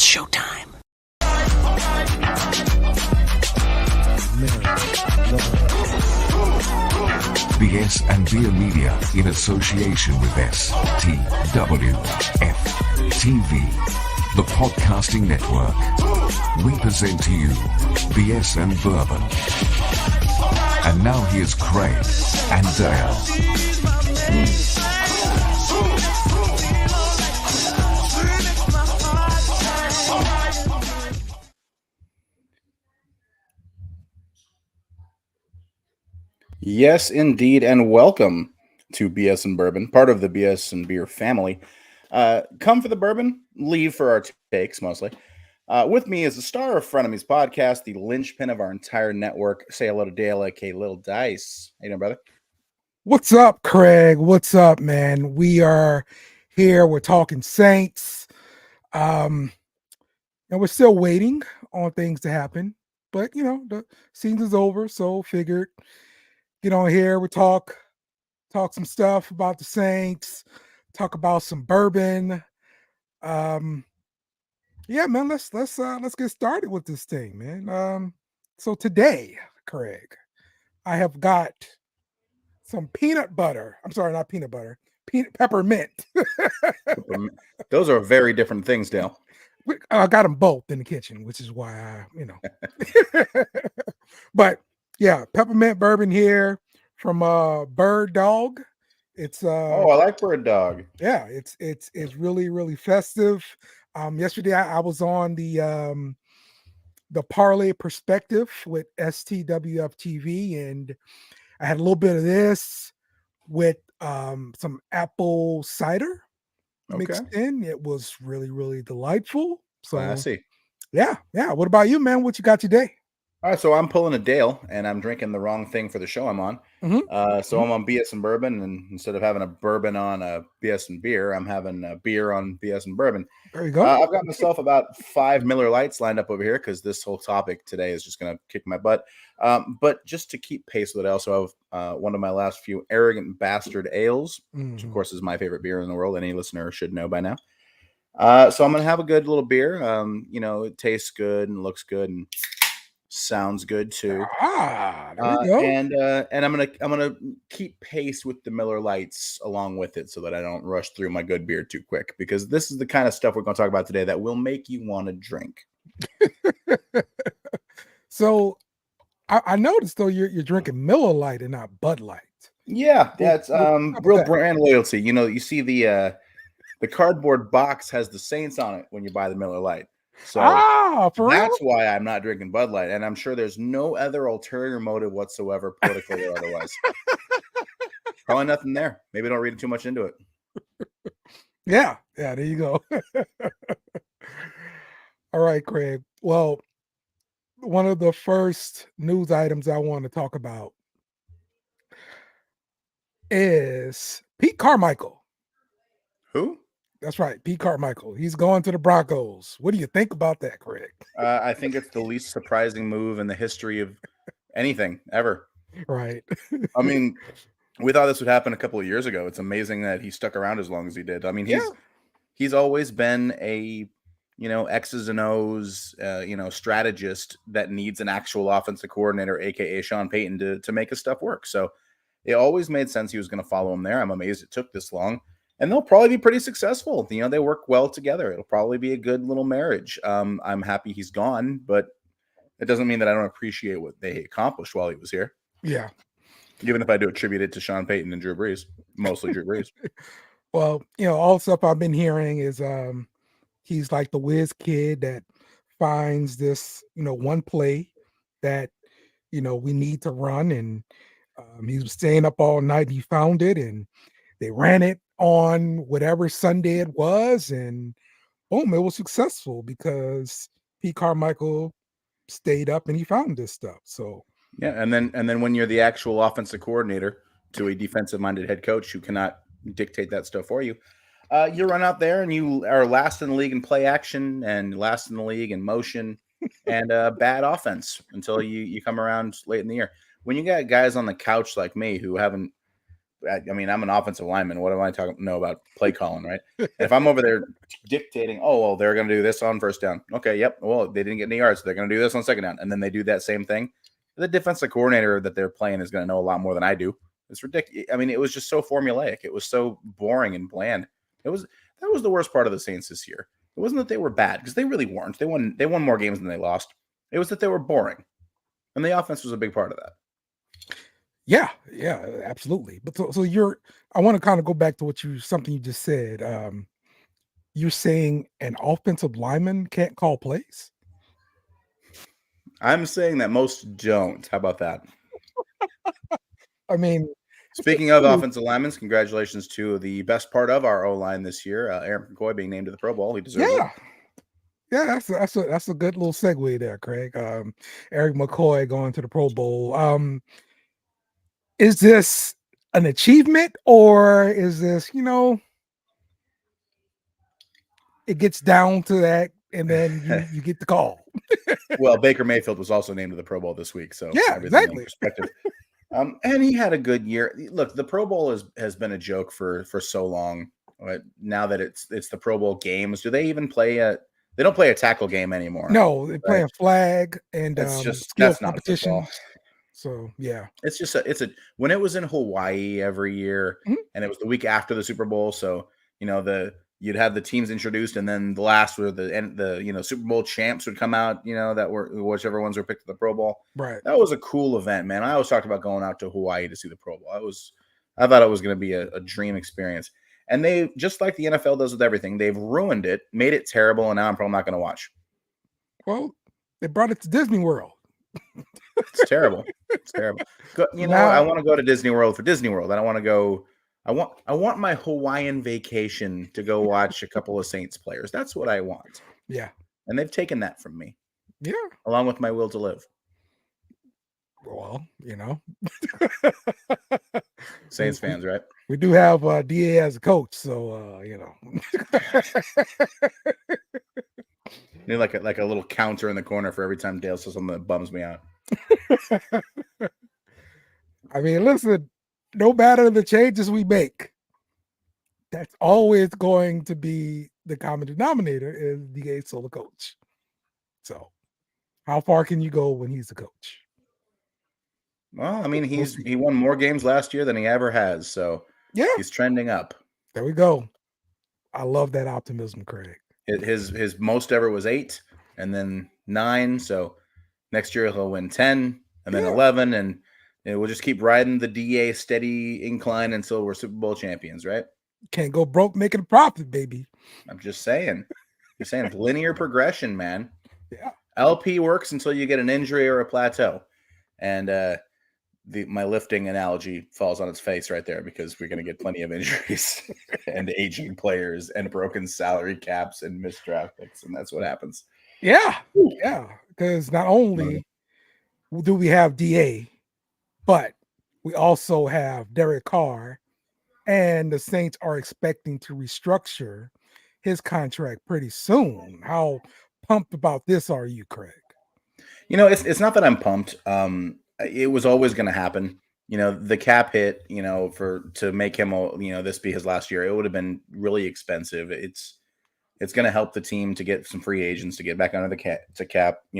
It's showtime. bsandbeer Media in association with STWF TV, the podcasting network. We present to you BS and Bourbon. And now here's Craig and Dale. Yes, indeed, and welcome to BS and Bourbon, part of the BS and Beer family. Come for the bourbon, leave for our takes, mostly. With me is the star of Frenemies podcast, the linchpin of our entire network. Say hello to Dale, aka Little Dice. How you doing, brother? What's up, Craig? What's up, man? We are here. We're talking Saints. And we're still waiting on things to happen. But, the season's over, so figured get on here. We talk some stuff about the Saints, talk about some bourbon. Yeah, man, let's get started with this thing, man. So today, Craig, I have got some peanut butter. I'm sorry, not peanut butter. Peppermint. Those are very different things, Dale. I got them both in the kitchen, which is why But yeah, peppermint bourbon here from Bird Dog. It's I like Bird Dog. Yeah, it's really, really festive. Yesterday I was on the Parlay Perspective with STWF TV, and I had a little bit of this with some apple cider mixed in. It was really, really delightful. So Classy. Yeah. What about you, man? What you got today? All right, so I'm pulling a Dale, and I'm drinking the wrong thing for the show I'm on. So I'm on BS and Bourbon, and instead of having a bourbon on a BS and beer, I'm having a beer on BS and Bourbon. There you go. I've got myself about 5 Miller Lights lined up over here because this whole topic today is just going to kick my butt. But just to keep pace with it, I also have one of my last few Arrogant Bastard Ales, which of course is my favorite beer in the world. Any listener should know by now. So I'm going to have a good little beer. It tastes good and looks good and sounds good too. There we go. And I'm gonna keep pace with the Miller Lights along with it so that I don't rush through my good beer too quick, because this is the kind of stuff we're going to talk about today that will make you want to drink. So I noticed though you're drinking Miller Lite and not Bud Light. Yeah, that's real brand loyalty. You see the cardboard box has the Saints on it when you buy the Miller Lite. So that's why I'm not drinking Bud Light, and I'm sure there's no other ulterior motive whatsoever, political or otherwise. Probably nothing there. Maybe don't read too much into it. Yeah, there you go. All right, Craig. Well, one of the first news items I want to talk about is Pete Carmichael. Who? That's right, Pete Carmichael. He's going to the Broncos. What do you think about that, Craig? I think it's the least surprising move in the history of anything ever. Right. I mean, we thought this would happen a couple of years ago. It's amazing that he stuck around as long as he did. I mean, he's always been a X's and O's strategist that needs an actual offensive coordinator, aka Sean Payton, to make his stuff work. So it always made sense he was going to follow him there. I'm amazed it took this long. And they'll probably be pretty successful. They work well together. It'll probably be a good little marriage. I'm happy he's gone, but it doesn't mean that I don't appreciate what they accomplished while he was here. Yeah. Even if I do attribute it to Sean Payton and Drew Brees, mostly Drew Brees. Well, all the stuff I've been hearing is he's like the whiz kid that finds this, one play that, we need to run. And he was staying up all night. And he found it, and they ran it on whatever Sunday it was, and boom, it was successful because Pete Carmichael stayed up and he found this stuff. So yeah, and then when you're the actual offensive coordinator to a defensive-minded head coach who cannot dictate that stuff for you, you run out there and you are last in the league in play action and last in the league in motion and bad offense until you come around late in the year. When you got guys on the couch like me who haven't I mean, I'm an offensive lineman. What am I talking know about play calling, right? And if I'm over there dictating, oh, well, they're going to do this on first down. Okay, yep. Well, they didn't get any yards. So they're going to do this on second down. And then they do that same thing. The defensive coordinator that they're playing is going to know a lot more than I do. It's ridiculous. I mean, it was just so formulaic. It was so boring and bland. That was the worst part of the Saints this year. It wasn't that they were bad, because they really weren't. They won more games than they lost. It was that they were boring. And the offense was a big part of that. Yeah, absolutely. But so I want to kind of go back to something you just said. You're saying an offensive lineman can't call plays? I'm saying that most don't. How about that? I mean, speaking of offensive linemen, congratulations to the best part of our O-line this year, Aaron McCoy being named to the Pro Bowl. He deserves it. Yeah, that's a good little segue there, Craig. Eric McCoy going to the Pro Bowl. Is this an achievement, or is this, it gets down to that and then you get the call? Well, Baker Mayfield was also named to the Pro Bowl this week, so yeah, exactly. In perspective. And he had a good year. Look, the Pro Bowl has been a joke for so long. Now that it's the Pro Bowl games, do they even play they don't play a tackle game anymore? No, they play a flag and it's just skill that's not competition. So yeah, it's just when it was in Hawaii every year, and it was the week after the Super Bowl, so you'd have the teams introduced, and then the last were the Super Bowl champs would come out, that were whichever ones were picked to the Pro Bowl. Right. That was a cool event, man. I always talked about going out to Hawaii to see the Pro Bowl. I thought it was going to be a dream experience. And they, just like the NFL does with everything, they've ruined it, made it terrible, and now I'm probably not going to watch. Well, they brought it to Disney World. It's terrible. It's terrible. I want to go to Disney World for Disney World. I don't want to go. I want my Hawaiian vacation to go watch a couple of Saints players. That's what I want. Yeah. And they've taken that from me. Yeah. Along with my will to live. Well, Saints fans, right? We do have DA as a coach, so Need like a little counter in the corner for every time Dale says something that bums me out. I mean, listen, no matter the changes we make, that's always going to be the common denominator is DA solo coach. So how far can you go when he's the coach? Well, I mean, he won more games last year than he ever has, so yeah, he's trending up. There we go. I love that optimism, Craig. His most ever was 8, and then 9. So next year he'll win 10, and then 11, and we'll just keep riding the DA steady incline until we're Super Bowl champions, right? Can't go broke making a profit, baby. I'm just saying. You're saying it's linear progression, man. Yeah. LP works until you get an injury or a plateau, and my lifting analogy falls on its face right there, because we're going to get plenty of injuries and aging players and broken salary caps and missed draft picks, and that's what happens. Yeah, because not only do we have DA, but we also have Derek Carr, and the Saints are expecting to restructure his contract pretty soon. How pumped about this are you, Craig? It's not that I'm pumped. It was always going to happen. The cap hit, to make him, this be his last year, it would have been really expensive. It's going to help the team to get some free agents to get back under the cap, to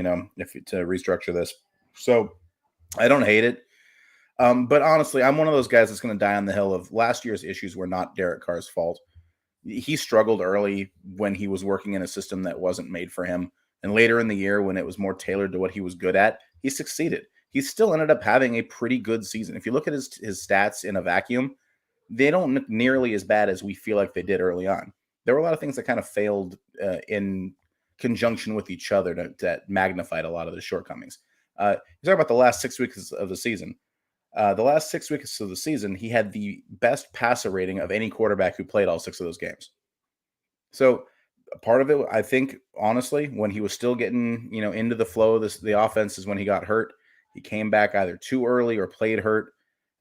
restructure this. So I don't hate it. But honestly, I'm one of those guys that's going to die on the hill of last year's issues were not Derek Carr's fault. He struggled early when he was working in a system that wasn't made for him. And later in the year, when it was more tailored to what he was good at, he succeeded. He still ended up having a pretty good season. If you look at his stats in a vacuum, they don't look nearly as bad as we feel like they did early on. There were a lot of things that kind of failed in conjunction with each other that magnified a lot of the shortcomings. You talk about the last 6 weeks of the season. The last 6 weeks of the season, he had the best passer rating of any quarterback who played all 6 of those games. So part of it, I think, honestly, when he was still getting, into the flow of the offense is when he got hurt. He came back either too early or played hurt,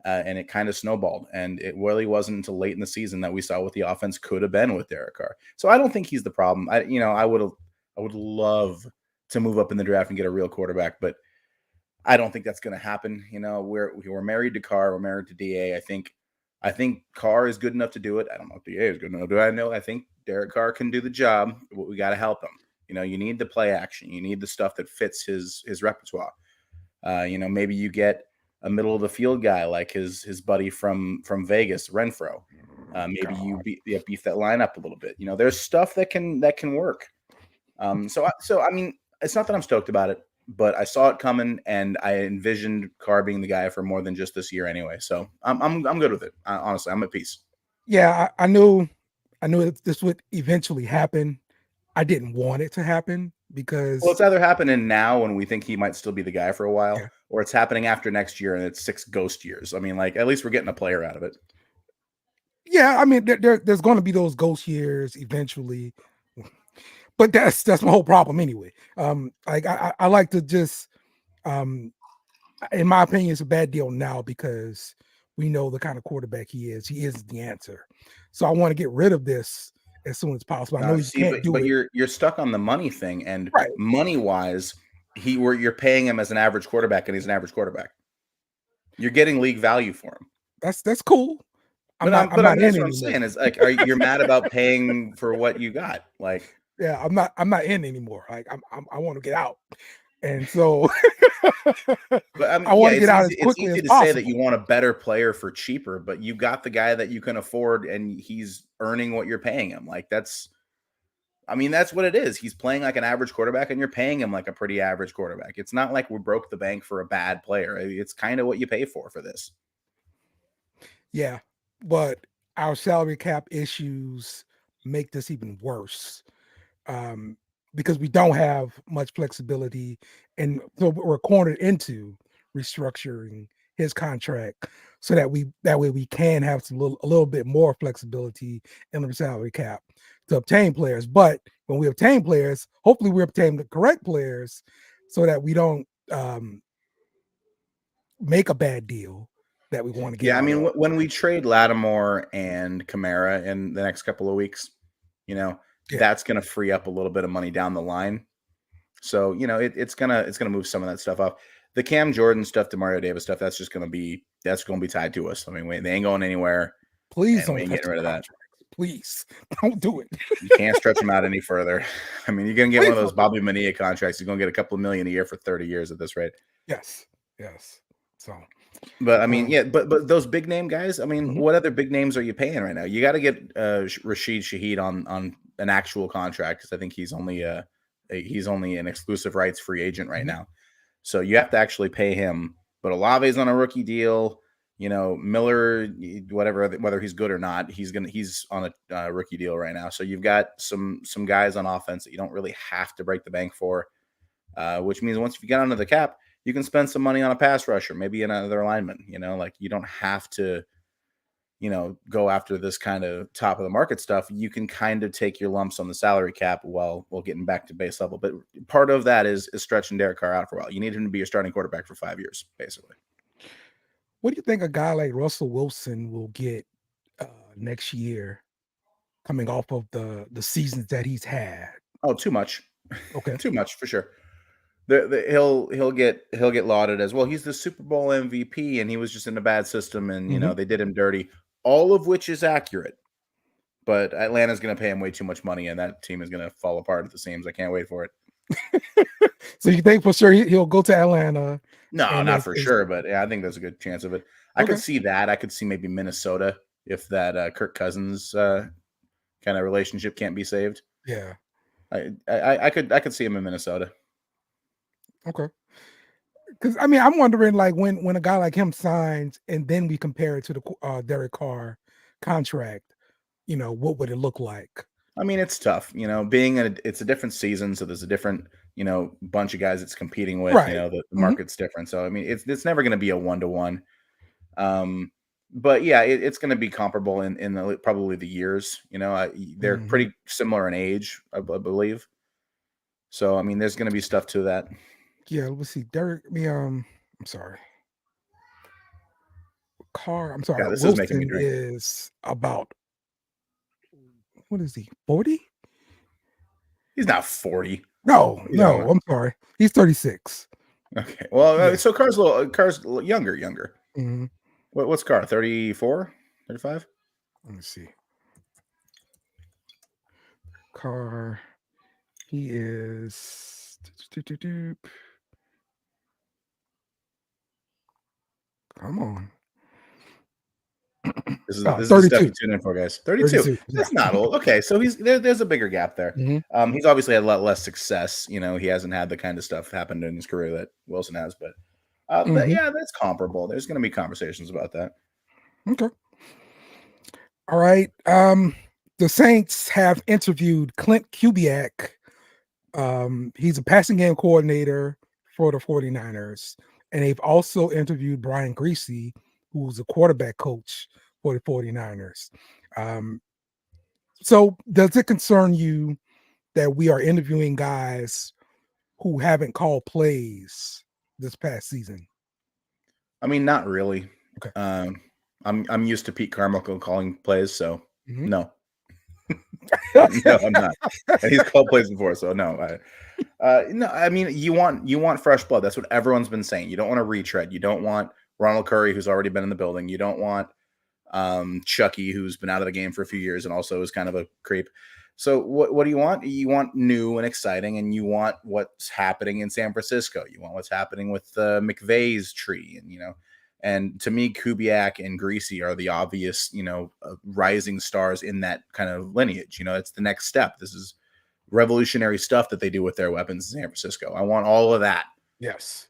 and it kind of snowballed. And it really wasn't until late in the season that we saw what the offense could have been with Derek Carr. So I don't think he's the problem. I would love to move up in the draft and get a real quarterback, but I don't think that's going to happen. We're married to Carr. We're married to DA. I think I think Carr is good enough to do it. I don't know if DA is good enough to do it. I think Derek Carr can do the job. But we got to help him. You need the play action. You need the stuff that fits his repertoire. Maybe you get a middle of the field guy like his buddy from Vegas, Renfro. Maybe you beef that line up a little bit. There's stuff that can work. So I mean, it's not that I'm stoked about it, but I saw it coming, and I envisioned Carr being the guy for more than just this year anyway. So I'm good with it. Honestly, I'm at peace. Yeah, I knew this would eventually happen. I didn't want it to happen because it's either happening now when we think he might still be the guy for a while, or it's happening after next year and it's 6 ghost years. I mean, like, at least we're getting a player out of it. Yeah, I mean, there's going to be those ghost years eventually, but that's my whole problem anyway. Like I like to just, in my opinion, it's a bad deal now because we know the kind of quarterback he is. He is the answer. So I want to get rid of this as soon as possible. I know you can't do it. But you're stuck on the money thing, and money wise, you're paying him as an average quarterback, and he's an average quarterback. You're getting league value for him. That's cool. I'm not what I'm saying is, like, you're mad about paying for what you got? Like, yeah, I'm not in anymore. Like I want to get out, and so I want to get out as quickly as possible. It's easy to say that you want a better player for cheaper, but you got the guy that you can afford, and he's earning what you're paying him. Like, that's what it is. He's playing like an average quarterback, and you're paying him like a pretty average quarterback. It's not like we broke the bank for a bad player. It's kind of what you pay for this. Yeah, but our salary cap issues make this even worse. Because we don't have much flexibility, and so we're cornered into restructuring his contract so that way we can have a little bit more flexibility in the salary cap to obtain players. But when we obtain players, hopefully we obtain the correct players so that we don't make a bad deal that we want to get. Yeah, I mean, when we trade Lattimore and Kamara in the next couple of weeks, that's going to free up a little bit of money down the line. So, it's going to move some of that stuff up. The Cam Jordan stuff, the Mario Davis stuff, that's going to be tied to us. I mean, they ain't going anywhere. Please don't get rid of that. Please don't do it. You can't stretch them out any further. I mean, you're going to get one of those Bobby Bonilla contracts. You're going to get a couple of million a year for 30 years at this rate. Yes. So, but I mean, but those big name guys, I mean, what other big names are you paying right now? You got to get Rashid Shaheed on an actual contract, because I think he's only an exclusive rights free agent right now. So you have to actually pay him. But Olave's on a rookie deal. Miller, whether he's good or not, he's on a rookie deal right now. So you've got some guys on offense that you don't really have to break the bank for, which means once you get onto the cap, you can spend some money on a pass rusher, maybe another lineman. Like, you don't have to, go after this kind of top of the market stuff. You can kind of take your lumps on the salary cap while getting back to base level. But part of that is stretching Derek Carr out for a while. You need him to be your starting quarterback for 5 years, basically. What do you think a guy like Russell Wilson will get next year, coming off of the seasons that he's had? Oh, too much. Okay, too much for sure. He'll get lauded as, well, he's the Super Bowl MVP, and he was just in a bad system, and they did him dirty. All of which is accurate, but Atlanta's going to pay him way too much money, and that team is going to fall apart at the seams. I can't wait for it. So you think for sure he'll go to Atlanta? No, not for sure, but yeah, I think there's a good chance of it. I could see that. I could see maybe Minnesota if that Kirk Cousins kind of relationship can't be saved. Yeah, I could see him in Minnesota. Okay. Because I'm wondering, like, when a guy like him signs, and then we compare it to the Derek Carr contract, what would it look like? I mean, it's tough, it's a different season, so there's a different, bunch of guys it's competing with. Right. The market's different, so I mean, it's never going to be a 1-to-1. But yeah, it's going to be comparable in probably the years. They're pretty similar in age, I believe. So I mean, there's going to be stuff to that. Yeah, let's see. I'm sorry. Carr, I'm sorry. Yeah, this Wilson is making me drink. Is about, what is he, 40? He's not 40. No, I'm sorry. He's 36. Okay. Well, so Carr's younger. Mm-hmm. What's Carr? 34? 35? Let me see. Carr. He is. Come on. This is the 32. stuff you tune in for, guys. 32. That's not old. Okay, so there's a bigger gap there. Mm-hmm. He's obviously had a lot less success. He hasn't had the kind of stuff happen in his career that Wilson has, but yeah, that's comparable. There's going to be conversations about that. Okay. All right. The Saints have interviewed Clint Kubiak. He's a passing game coordinator for the 49ers. And they've also interviewed Brian Greasy, who's a quarterback coach for the 49ers. So does it concern you that we are interviewing guys who haven't called plays this past season? I mean, not really. Okay. I'm used to Pete Carmichael calling plays, so no. No, I'm not. And he's called plays before, so no. No, I mean, you want fresh blood. That's what everyone's been saying. You don't want a retread. You don't want Ronald Curry, who's already been in the building. You don't want Chucky, who's been out of the game for a few years and also is kind of a creep. So what do you want? You want new and exciting, and you want what's happening in San Francisco. You want what's happening with McVay's tree, and to me, Kubiak and Greasy are the obvious, rising stars in that kind of lineage. It's the next step. This is revolutionary stuff that they do with their weapons in San Francisco. I want all of that. Yes.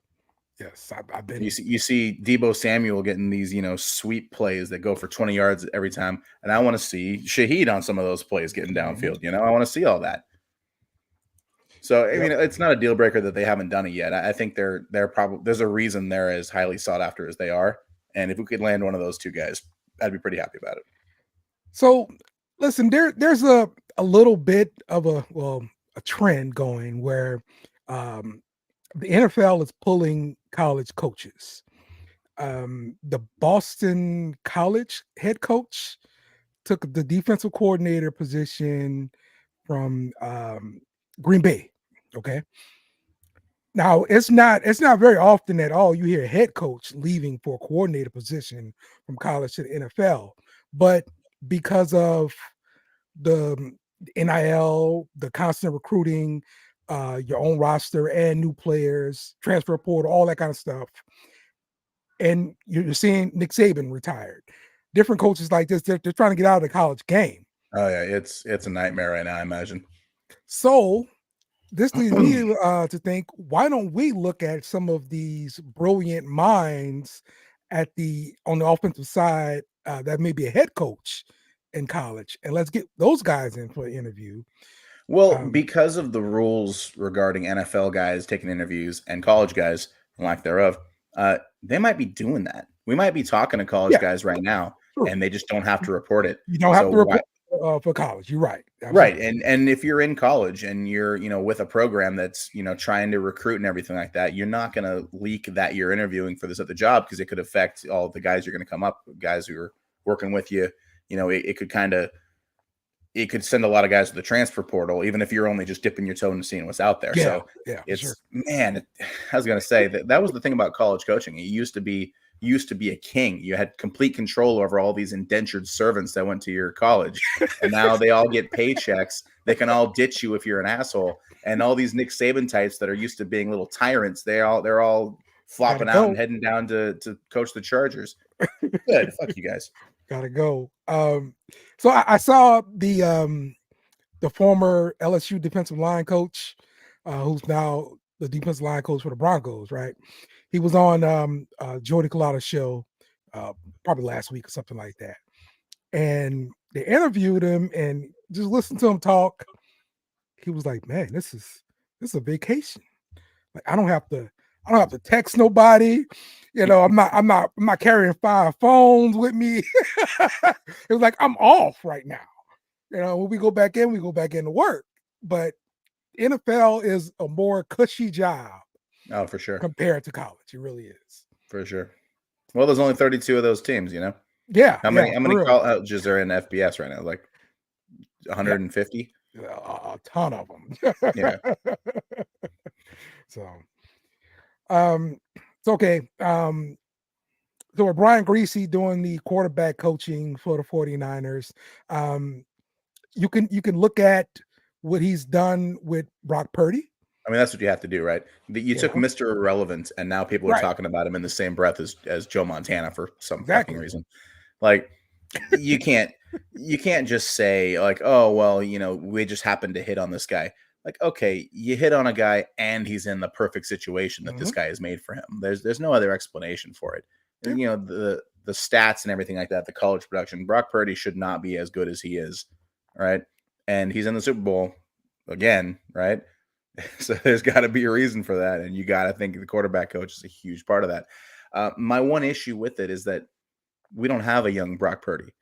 I've been. You see Deebo Samuel getting these, sweep plays that go for 20 yards every time, and I want to see Shaheed on some of those plays getting downfield. I want to see all that. So I mean, it's not a deal breaker that they haven't done it yet. I think they're probably there's a reason they're as highly sought after as they are, and if we could land one of those two guys, I'd be pretty happy about it. So listen, there's a little bit of a trend going where the NFL is pulling college coaches. The Boston College head coach took the defensive coordinator position from Green Bay. Okay. Now it's not very often at all you hear a head coach leaving for a coordinator position from college to the NFL, but because of the NIL, the constant recruiting, your own roster and new players, transfer portal, all that kind of stuff. And you're seeing Nick Saban retired. Different coaches like this, they're trying to get out of the college game. Oh yeah, it's a nightmare right now, I imagine. So this leads me to think, why don't we look at some of these brilliant minds on the offensive side that may be a head coach in college, and let's get those guys in for an interview. Well, because of the rules regarding NFL guys taking interviews and college guys, lack thereof, they might be doing that. We might be talking to college guys right now, and they just don't have to report it. You don't have to report for college. You're right. Absolutely. Right. And if you're in college and you're, with a program that's, trying to recruit and everything like that, you're not going to leak that you're interviewing for this at the job, because it could affect all the guys you're going to come up with, guys who are working with you. It could send a lot of guys to the transfer portal, even if you're only just dipping your toe into seeing what's out there. So it's, I was going to say that was the thing about college coaching. It used to be a king. You had complete control over all these indentured servants that went to your college, and now they all get paychecks. They can all ditch you if you're an asshole. And all these Nick Saban types that are used to being little tyrants, they're all flopping out and heading down to coach the Chargers. Good. Fuck you guys. Gotta go. So I saw the former LSU defensive line coach, who's now the defensive line coach for the Broncos, right? He was on Jordy Collada's show probably last week or something like that. And they interviewed him, and just listen to him talk. He was like, "Man, this is a vacation. Like I don't have to text nobody. I'm not carrying 5 phones with me." It was like, I'm off right now. When we go back into work. But NFL is a more cushy job. Oh, for sure. Compared to college. It really is. For sure. Well, there's only 32 of those teams, Yeah. How many colleges are in FBS right now? Like 150? Yeah, a ton of them. Yeah. So, it's okay. So with Brian Greasy doing the quarterback coaching for the 49ers, you can look at what he's done with Brock Purdy. I mean, that's what you have to do, right? You took Mr. Irrelevant, and now people are Right. talking about him in the same breath as Joe Montana for some fucking Exactly. reason. Like, you can't just say like, oh well, we just happened to hit on this guy. Like, okay, you hit on a guy and he's in the perfect situation that this guy is made for him. There's no other explanation for it. Yeah. The stats and everything like that, the college production. Brock Purdy should not be as good as he is, right? And he's in the Super Bowl again, right? So there's got to be a reason for that, and you got to think the quarterback coach is a huge part of that. My one issue with it is that we don't have a young Brock Purdy.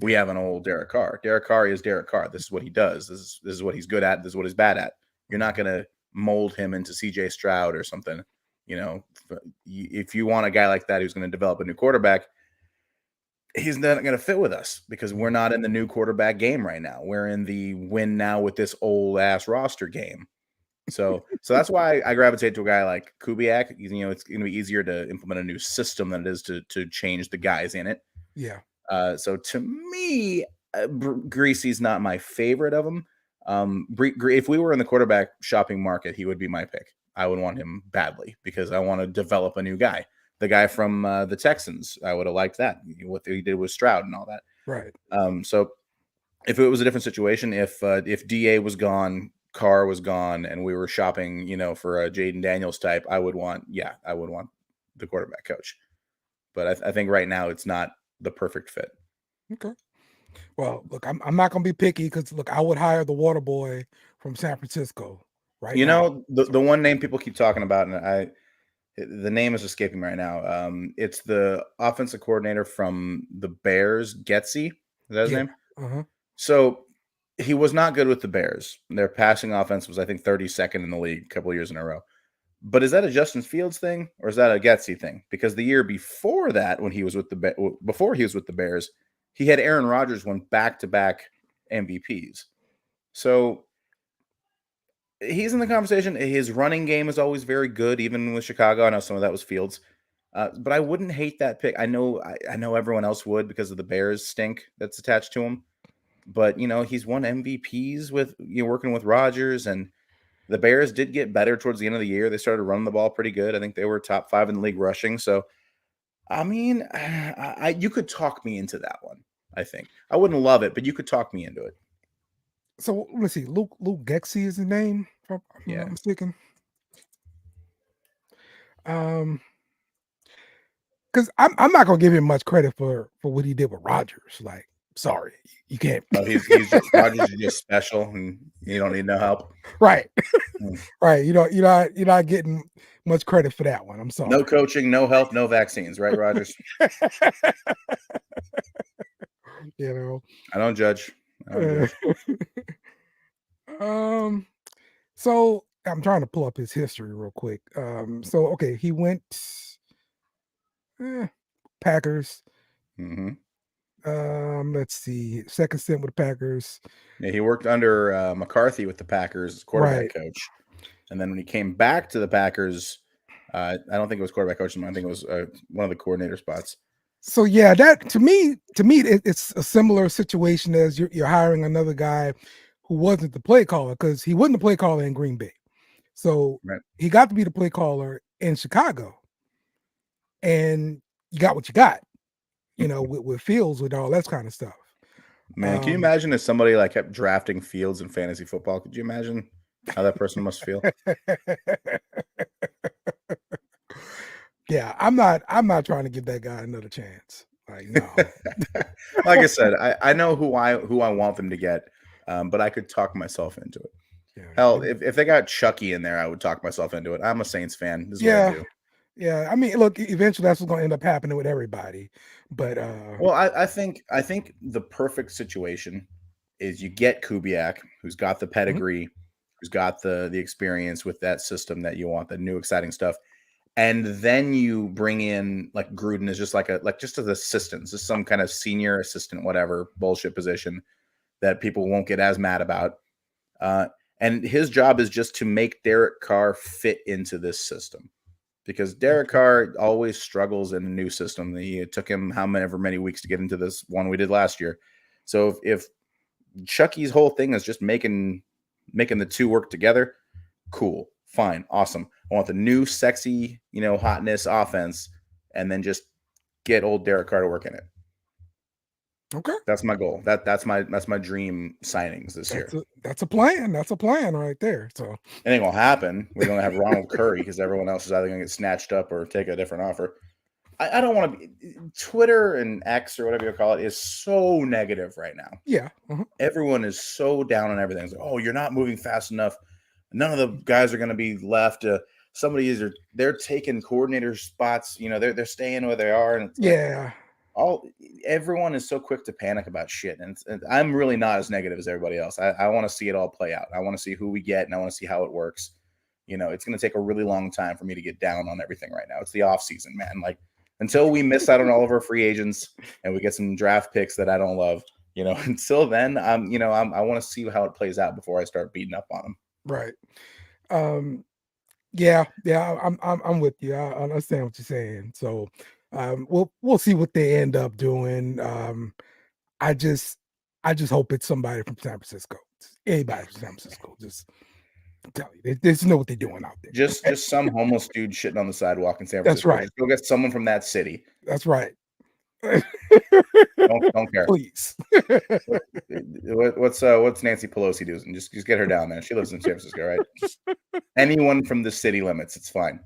We have an old Derek Carr. Derek Carr is Derek Carr. This is what he does. This is what he's good at. This is what he's bad at. You're not going to mold him into CJ Stroud or something. If you want a guy like that who's going to develop a new quarterback, he's not going to fit with us because we're not in the new quarterback game right now. We're in the win now with this old ass roster game. So that's why I gravitate to a guy like Kubiak. It's going to be easier to implement a new system than it is to change the guys in it. Yeah. So to me, Greasy's not my favorite of them. If we were in the quarterback shopping market, he would be my pick. I would want him badly because I want to develop a new guy. The guy from the Texans, I would have liked that. What he did with Stroud and all that. Right. So if it was a different situation, if DA was gone, Carr was gone, and we were shopping, for a Jaden Daniels type, I would want the quarterback coach. But I think right now it's not the perfect fit. Okay. Well, look, I'm not going to be picky because look, I would hire the water boy from San Francisco. Right. The one name people keep talking about, and the name is escaping right now. It's the offensive coordinator from the Bears, Getsy. Is that his name? Uh-huh. So he was not good with the Bears. Their passing offense was, I think, 32nd in the league a couple of years in a row. But is that a Justin Fields thing or is that a Getsy thing? Because the year before that, when he was with the Bears, he had Aaron Rodgers win back-to-back MVPs. So he's in the conversation. His running game is always very good, even with Chicago. I know some of that was Fields. But I wouldn't hate that pick. I know everyone else would because of the Bears stink that's attached to him. But, he's won MVPs with working with Rodgers, and the Bears did get better towards the end of the year. They started running the ball pretty good. I think they were top 5 in the league rushing. So, I mean, you could talk me into that one, I think. I wouldn't love it, but you could talk me into it. So, let's see. Luke Getsy is his name, if I'm not mistaken. Because I'm not going to give him much credit for what he did with Rodgers. Like, sorry, you can't. Oh, he's just Rodgers is just special, and you don't need no help. Right, right. You're not getting much credit for that one. I'm sorry. No coaching, no help, no vaccines, right, Rodgers? I don't judge. So I'm trying to pull up his history real quick. So okay, he went Packers. Mm-hmm. Let's see, second stint with the Packers. Yeah, he worked under McCarthy with the Packers as quarterback coach, and then when he came back to the Packers, I don't think it was quarterback coach. I think it was one of the coordinator spots. So yeah, that to me, it's a similar situation as you're hiring another guy who wasn't the play caller because he wasn't the play caller in Green Bay. So he got to be the play caller in Chicago, and you got what you got. With Fields, with all that kind of stuff. Man, can you imagine if somebody like kept drafting Fields in fantasy football? Could you imagine how that person must feel? Yeah, I'm not trying to give that guy another chance. Like, no. Like I said, I know who I want them to get, but I could talk myself into it. Yeah, hell, if they got Chucky in there, I would talk myself into it. I'm a Saints fan. This is what I do. Yeah, I mean, look, eventually that's what's going to end up happening with everybody. But well, I think the perfect situation is you get Kubiak, who's got the pedigree, who's got the experience with that system that you want, the new exciting stuff, and then you bring in like Gruden as just just as assistant, just some kind of senior assistant, whatever bullshit position that people won't get as mad about. And his job is just to make Derek Carr fit into this system. because Derek Carr always struggles in a new system. It took him however many weeks to get into this one we did last year. So if Chucky's whole thing is just making the two work together, cool, fine, awesome. I want the new sexy, hotness offense, and then just get old Derek Carr to work in it. Okay, that's my goal. That's my dream signings this year. That's a plan. That's a plan right there. So it ain't gonna happen. We're gonna have Ronald Curry because everyone else is either gonna get snatched up or take a different offer. I don't want to be. Twitter and X or whatever you call it is so negative right now. Yeah, everyone is so down on everything. It's like, oh, you're not moving fast enough. None of the guys are going to be left. They're taking coordinator spots. They're staying where they are. And yeah, everyone is so quick to panic about shit. And I'm really not as negative as everybody else. I want to see it all play out. I want to see who we get, and I want to see how it works. It's going to take a really long time for me to get down on everything right now. It's the off season, man. Like, until we miss out on all of our free agents and we get some draft picks that I don't love, until then, I want to see how it plays out before I start beating up on them. Right. Yeah, I'm with you. I understand what you're saying. So, we'll see what they end up doing. I just hope it's somebody from San Francisco. Anybody from San Francisco. Just tell you, they just know what they're doing out there. Just some homeless dude shitting on the sidewalk in San Francisco. That's right. Just go get someone from that city. That's right. don't care. Please. What's Nancy Pelosi doing? Just get her down there. She lives in San Francisco, right? Just anyone from the city limits, it's fine.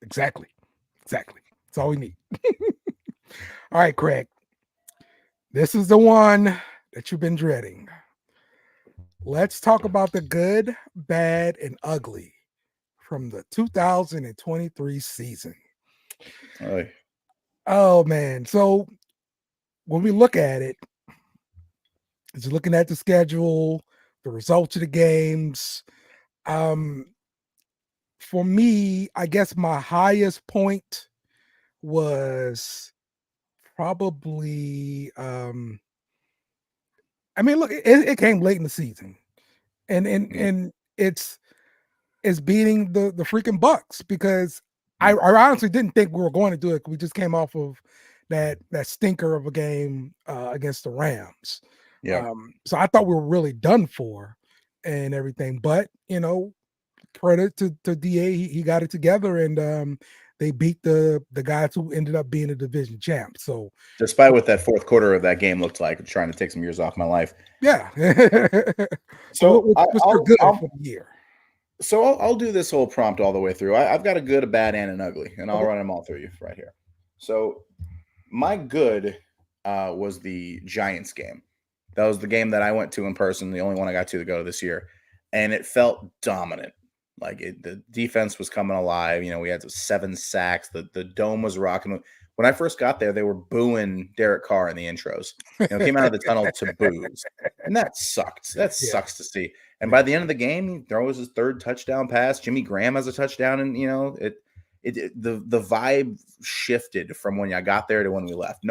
Exactly. That's all we need. All right, Craig. This is the one that you've been dreading. Let's talk about the good, bad, and ugly from the 2023 season. Oh, man. So when we look at it, just looking at the schedule, the results of the games, for me, I guess my highest point was probably look, it came late in the season, and it's beating the freaking Bucs, because I honestly didn't think we were going to do it. We just came off of that stinker of a game against the Rams. Yeah. So I thought we were really done for and everything, but credit to DA, he got it together, and they beat the guys who ended up being a division champ. So despite what that fourth quarter of that game looked like, trying to take some years off my life. Yeah. So what's good for the year? So I'll do this whole prompt all the way through. I've got a good, a bad, and an ugly, and I'll run them all through you right here. So my good was the Giants game. That was the game that I went to in person, the only one I got to go this year, and it felt dominant. Like the defense was coming alive. We had 7 sacks. The dome was rocking. When I first got there, they were booing Derek Carr in the intros. Came out of the tunnel to boos, and that sucked. That sucks to see. And by the end of the game, he throws his 3rd touchdown pass. Jimmy Graham has a touchdown, and the vibe shifted from when I got there to when we left.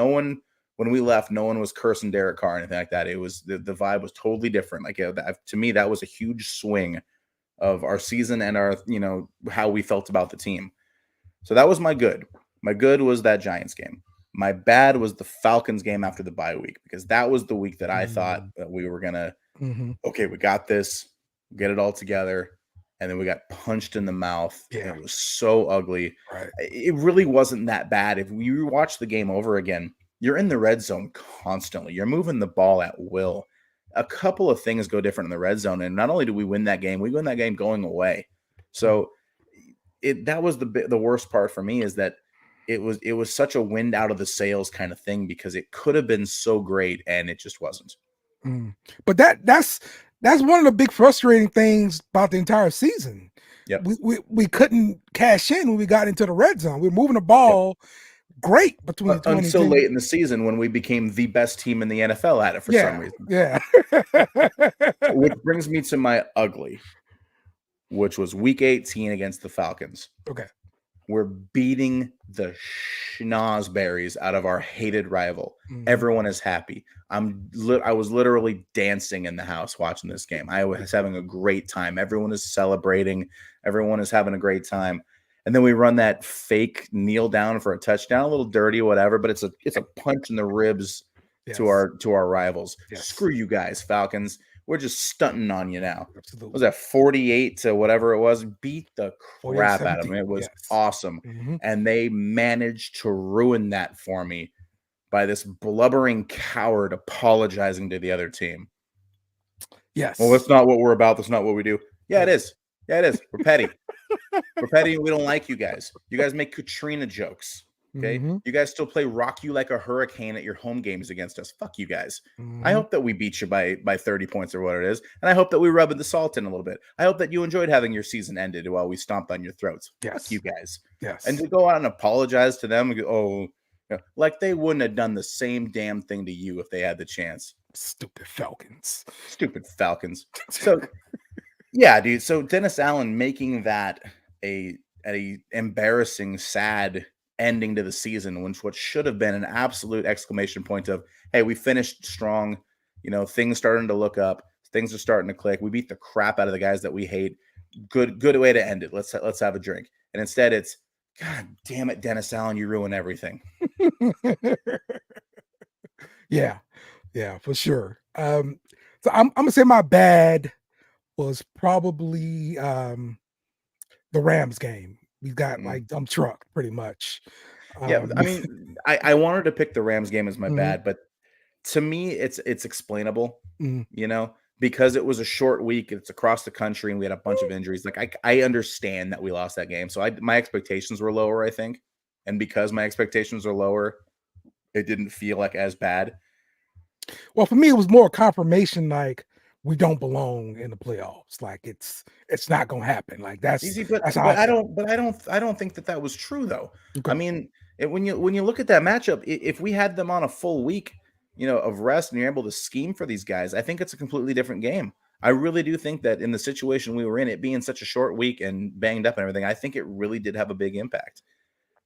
When we left, no one was cursing Derek Carr or anything like that. It was the vibe was totally different. Like to me, that was a huge swing of our season and our how we felt about the team. So that was my good. My good was that Giants game. My bad was the Falcons game after the bye week, because that was the week that I thought that we were gonna okay, we got this, get it all together, and then we got punched in the mouth. Yeah. And it was so ugly. Right. It really wasn't that bad. If you watch the game over again, you're in the red zone constantly. You're moving the ball at will. A couple of things go different in the red zone, and not only do we win that game, we win that game going away. So that was the worst part for me, is that it was such a wind out of the sails kind of thing, because it could have been so great and it just wasn't. But that's one of the big frustrating things about the entire season. Yep. We couldn't cash in when we got into the red zone. We were moving the ball great between until late in the season, when we became the best team in the NFL at it for some reason. Yeah. Which brings me to my ugly, which was week 18 against the Falcons. Okay. We're beating the schnozberries out of our hated rival. Everyone is happy. I was literally dancing in the house watching this game. I was having a great time. Everyone is celebrating. Everyone is having a great time. and then we run that fake kneel down for a touchdown, a little dirty, whatever, but it's a punch in the ribs to our rivals. Yes. Screw you guys, Falcons. We're just stunting on you now. Absolutely. Was that 48 to whatever it was? Beat the crap out of them. It was awesome. Mm-hmm. And they managed to ruin that for me by this blubbering coward apologizing to the other team. Yes. Well, that's not what we're about. That's not what we do. Yeah, it is. Yeah, it is. We're petty. We're petty. We don't like you guys. You guys make Katrina jokes. Okay. Mm-hmm. You guys still play rock you like a hurricane at your home games against us. Fuck you guys. Mm-hmm. I hope that we beat you by 30 points or what it is. And I hope that we rub the salt in a little bit. I hope that you enjoyed having your season ended while we stomped on your throats. Yes. Fuck you guys. Yes. And to go out and apologize to them and go, like they wouldn't have done the same damn thing to you if they had the chance. Stupid Falcons. Stupid Falcons. So yeah, dude. So Dennis Allen making that a embarrassing, sad ending to the season, which what should have been an absolute exclamation point of, hey, we finished strong, things starting to look up, things are starting to click, we beat the crap out of the guys that we hate, good way to end it, let's have a drink. And instead it's, God damn it, Dennis Allen, you ruin everything. Yeah, for sure. So I'm gonna say my bad was probably the Rams game. We got like dump truck pretty much. Yeah, I mean, I wanted to pick the Rams game as my bad, but to me, it's explainable, because it was a short week. It's across the country, and we had a bunch of injuries. Like I understand that we lost that game, so my expectations were lower, I think, and because my expectations are lower, it didn't feel like as bad. Well, for me, it was more confirmation. Like, we don't belong in the playoffs. Like it's not gonna happen. Like that's easy, but I don't think that was true though. Okay. I mean, when you look at that matchup, if we had them on a full week, of rest and you're able to scheme for these guys, I think it's a completely different game. I really do think that in the situation we were in, it being such a short week and banged up and everything, I think it really did have a big impact.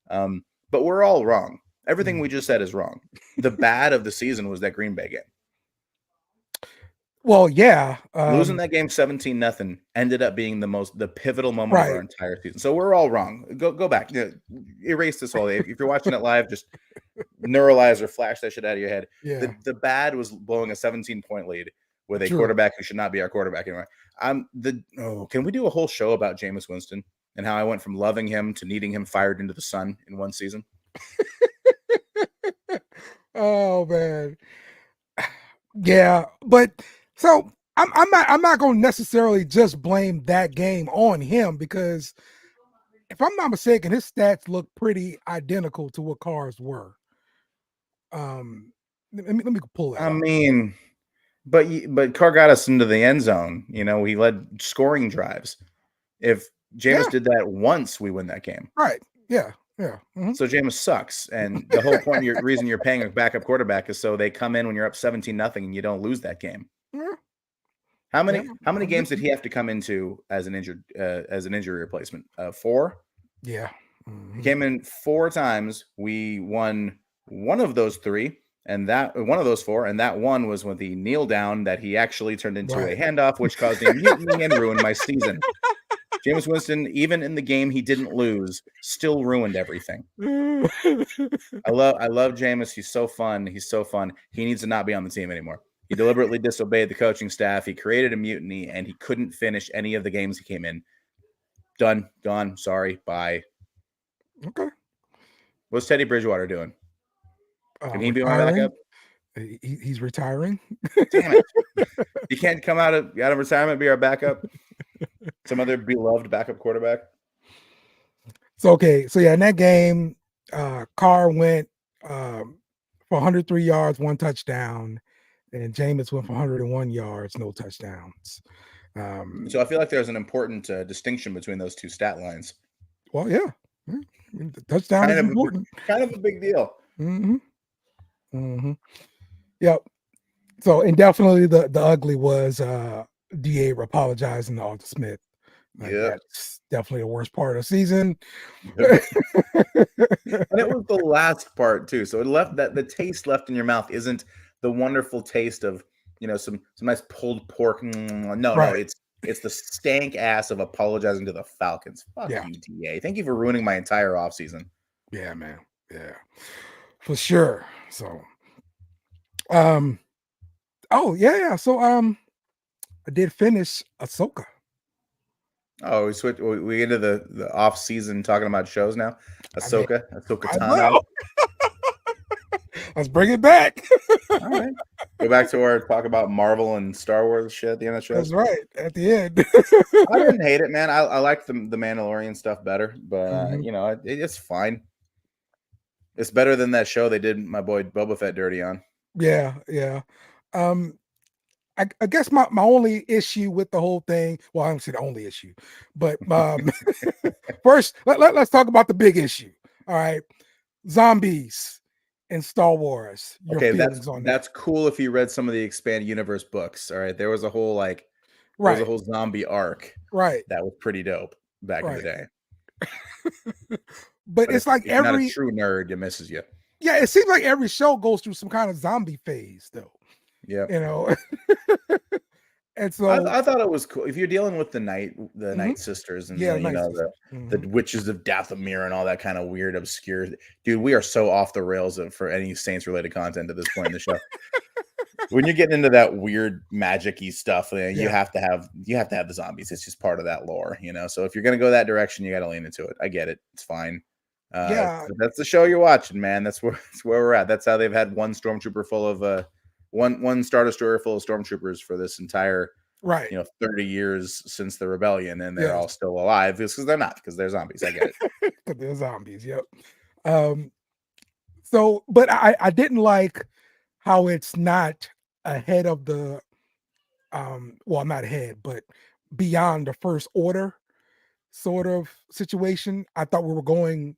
But we're all wrong. Everything we just said is wrong. The bad of the season was that Green Bay game. Well, yeah. Losing that game 17-0 ended up being the pivotal moment of our entire season. So we're all wrong. Go back. Erase this whole. If you're watching it live, just neuralize or flash that shit out of your head. Yeah. The bad was blowing a 17-point lead with a quarterback who should not be our quarterback anymore. Can we do a whole show about Jameis Winston and how I went from loving him to needing him fired into the sun in one season? Oh man. Yeah, but so I'm not going to necessarily just blame that game on him, because if I'm not mistaken, his stats look pretty identical to what Carr's were. Let me pull that. I mean, but Carr got us into the end zone. He led scoring drives. If Jameis did that once, we win that game. Right. Yeah. Yeah. Mm-hmm. So Jameis sucks, and the whole point, reason you're paying a backup quarterback is so they come in when you're up 17-0 and you don't lose that game. Yeah. How many games did he have to come into as an injury replacement? 4. Yeah. Mm-hmm. He came in 4 times. We won one of those 3, and that one of those 4, and that one was with the kneel down that he actually turned into a handoff, which caused a mutiny and ruined my season. Jameis Winston, even in the game he didn't lose, still ruined everything. I love Jameis. He's so fun. He needs to not be on the team anymore. He deliberately disobeyed the coaching staff. He created a mutiny, and he couldn't finish any of the games he came in. Done. Gone. Sorry. Bye. Okay. What's Teddy Bridgewater doing? Can he be my backup? He's retiring. Damn it. He can't come out of retirement and be our backup? Some other beloved backup quarterback? So in that game, Carr went for 103 yards, 1 touchdown, and Jameis went for 101 yards, no touchdowns. So I feel like there's an important distinction between those two stat lines. Well, yeah. The touchdown is important. Kind of a big deal. Mm-hmm. Mm-hmm. Yep. So, and definitely the ugly was DA apologizing to Arthur Smith. That's definitely the worst part of the season. And it was the last part too. So it left that the taste left in your mouth isn't the wonderful taste of some nice pulled pork. No, it's It's the stank ass of apologizing to the Falcons. Fuck Yeah. you, DA. Thank you for ruining my entire offseason. Yeah, man. Yeah, for sure. So, oh yeah. So, I did finish Ahsoka. Oh, we into the off season talking about shows now. Ahsoka I Tano. will. Let's bring it back. All right. Go back to our talk about Marvel and Star Wars shit at the end of the show. That's right. At the end. I didn't hate it, man. I like the Mandalorian stuff better, but Mhm. it's fine. It's better than that show they did my boy Boba Fett dirty on. Yeah, yeah. Um, I guess my only issue with the whole thing, well, I don't say the only issue, but first let's talk about the big issue. All right, zombies in Star Wars. Your Okay, feelings on that? that's cool if you read some of the expanded universe books. All right, there was a whole Right, zombie arc right, that was pretty dope back in the right. day. But But it's like if you're not a true nerd, it misses you. yeah, it seems like every show goes through some kind of zombie phase, though. Yeah. You know, and so I thought it was cool. If you're dealing with the Night Sisters and yeah, the, nice. the Witches of Dathomir and all that kind of weird, obscure, dude, we are so off the rails for any Saints related content at this point in the show. When you're getting into that weird magic-y stuff, you have to have the zombies. It's just part of that lore, So if you're gonna go that direction, you got to lean into it. I get it. It's fine. Yeah, That's the show you're watching, man. That's where we're at. That's how they've had one stormtrooper full of one Star Destroyer full of stormtroopers for this entire right. 30 years since the rebellion, and they're Yes. all still alive because they're not, because they're zombies. I get it. Because they're zombies. Yep. So, but I didn't like how it's not ahead of the well, not ahead, but beyond the first order sort of situation. I thought we were going,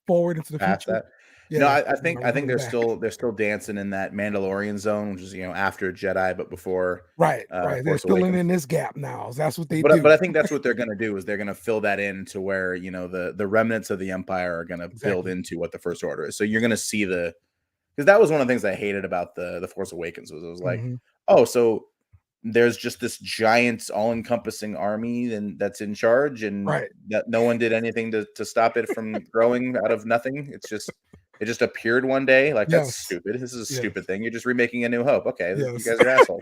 forward into the Past future. that. No, Yeah, I think we're they're going back. still dancing in that Mandalorian zone, which is after Jedi but before Right. They're Force filling Awakens. in this gap now. That's what they But do. I think that's what they're going to do, is they're going to fill that in to where the remnants of the Empire are going to build Exactly. into what the First Order is. So you're going to see because that was one of the things I hated about the Force Awakens was it was like, oh, so there's just this giant, all-encompassing army and that's in charge, and Right. that no one did anything to stop it from growing out of nothing. It just appeared one day. Like, that's Yes. stupid. This is a Yes. stupid thing. You're just remaking A New Hope. Okay, you Yes. guys are assholes.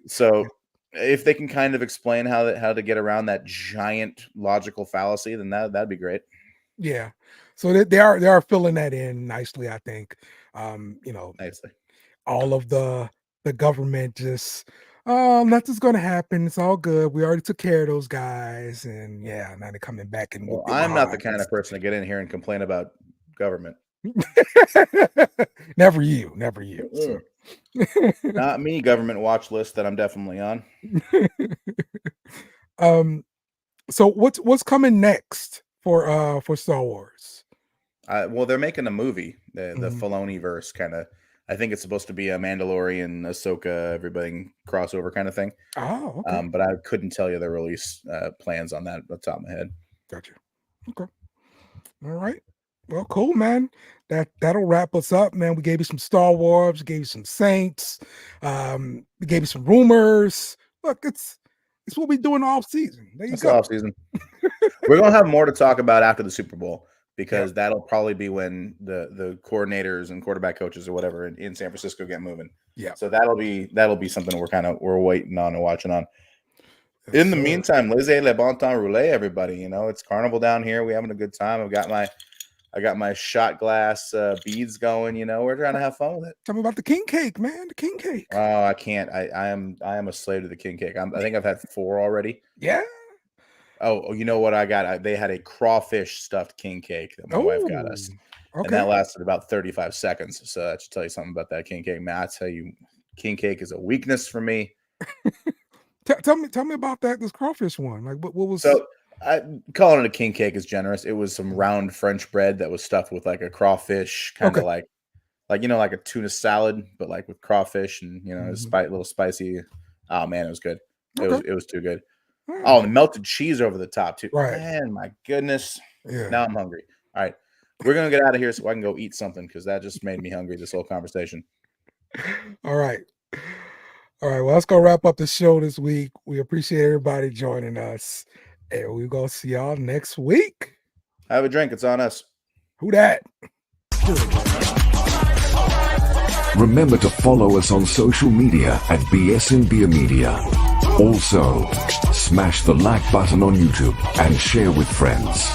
So if they can kind of explain how to get around that giant logical fallacy, then that'd be great. Yeah. So they are filling that in nicely, I think. Nicely. All of the government just nothing's gonna happen. It's all good. We already took care of those guys, and yeah, now they're coming back and Well, whoop your I'm not the kind behinds. of person to get in here and complain about government. Never you. So. Not me. Government watch list that I'm definitely on. So what's coming next for Star Wars? Well, they're making a movie, the Mhm. Filoni verse kind of. I think it's supposed to be a Mandalorian, Ahsoka, everything crossover kind of thing. Oh, okay. But I couldn't tell you the release plans on that at the top of my head. Gotcha. Okay. All right. Well, cool, man. That'll wrap us up, man. We gave you some Star Wars, we gave you some Saints, we gave you some rumors. Look, it's what we do in the off season. There you That's go. off season. We're gonna have more to talk about after the Super Bowl, because that'll probably be when the coordinators and quarterback coaches or whatever in San Francisco get moving. Yeah. So that'll be something we're waiting on and watching on. Yes, In the sir. meantime, laissez le bon temps rouler, everybody. It's carnival down here. We're having a good time. I got my shot glass beads going. We're trying to have fun with it. Tell me about the king cake, man. The king cake. Oh, I can't. I am a slave to the king cake. I think I've had 4 already. Yeah. Oh, you know what I got? They had a crawfish stuffed king cake that my wife got us, and that lasted about 35 seconds. So that should tell you something about that king cake, man. I tell you, king cake is a weakness for me. Tell me about this crawfish one. Like what was? So calling it a king cake is generous. It was some round French bread that was stuffed with like a crawfish, kind of like like a tuna salad, but like with crawfish, and it was a little spicy. Oh man, it was good. It was too good. Oh, and the melted cheese over the top too. Right. Man, my goodness. Yeah. Now I'm hungry. All right. We're gonna get out of here so I can go eat something, because that just made me hungry, this whole conversation. All right. All right, well, let's go wrap up the show this week. We appreciate everybody joining us, and we're going to see y'all next week. Have a drink. It's on us. Who that? Remember to follow us on social media at bsnbeer Media. Also, smash the like button on YouTube and share with friends.